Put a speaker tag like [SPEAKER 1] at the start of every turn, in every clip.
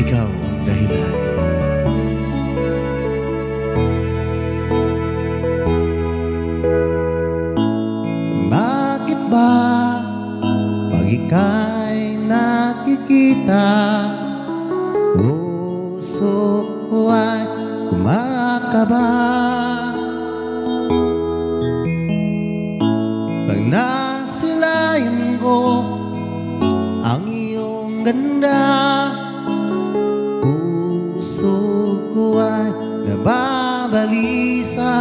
[SPEAKER 1] ikaw ang dahilan. Bakit ba pag ika'y nakikita, puso ko ay kumakaba? Pag nasilayan ko ang iyong ganda, puso ko ay nababalisa.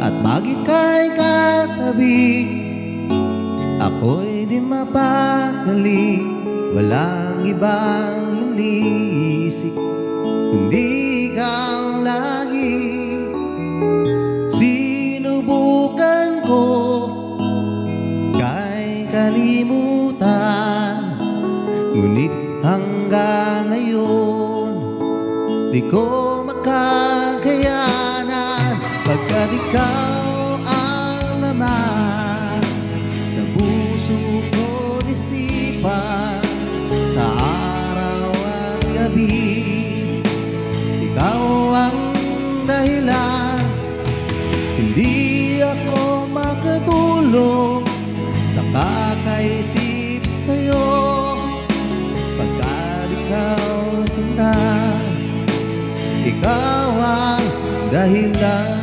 [SPEAKER 1] At pag ika'y katabi, ako'y di mapakali. Walang ibang iniisip kundi ikaw lagi. Sinubukan ko kay kalimutan, ngunit hanggang ngayon di ko makakayanan. Pagkat ikaw ang laman ng puso ko't isipan, sa araw at gabi ikaw ang dahilan. Hindi ako makatulog sa kakaisip sa'yo, pagkat ikaw sinta, ikaw ang dahilan.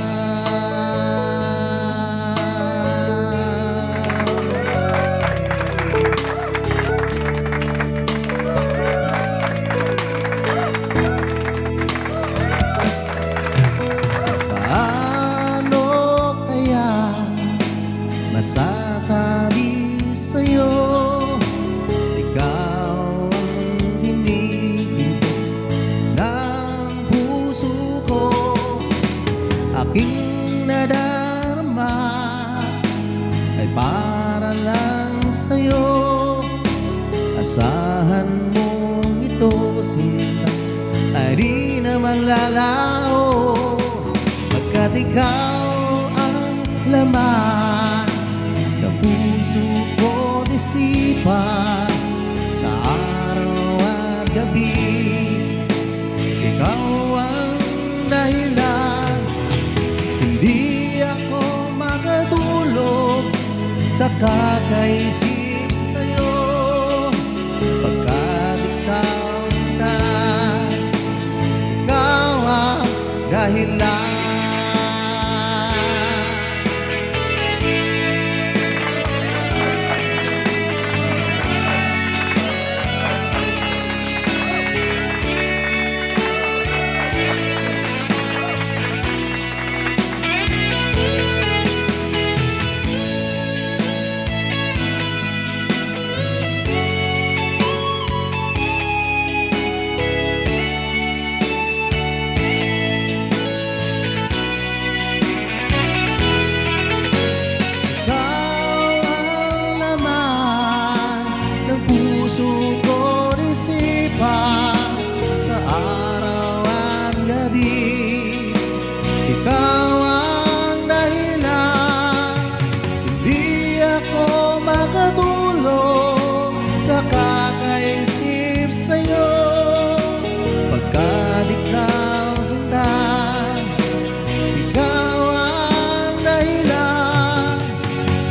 [SPEAKER 1] Masasabi sa'yo, ikaw ang dinigin ng puso ko. Aking nadarama ay para lang sa'yo. Asahan mong ito, sinta, ay di na maglalaho, pagkat ikaw ang laman ng puso ko't isipan, sa araw at gabi ikaw ang dahilan. Hindi ako makatulog sa kakaisip sa'yo, pagkat ikaw sinta, ikaw ang dahilan. Puso ko't isipan, sa araw at gabi ikaw ang dahilan. Hindi ako makatulog sa kakaisip sa'yo, pagkat ikaw sinta, ikaw ang dahilan.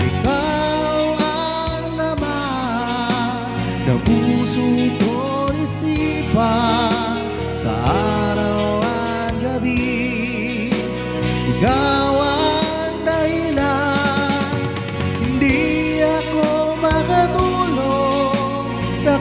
[SPEAKER 1] Ikaw ang laman ng puso ko't isipan, sa araw at gabi ikaw ang dahilan. Hindi ako makatulog sa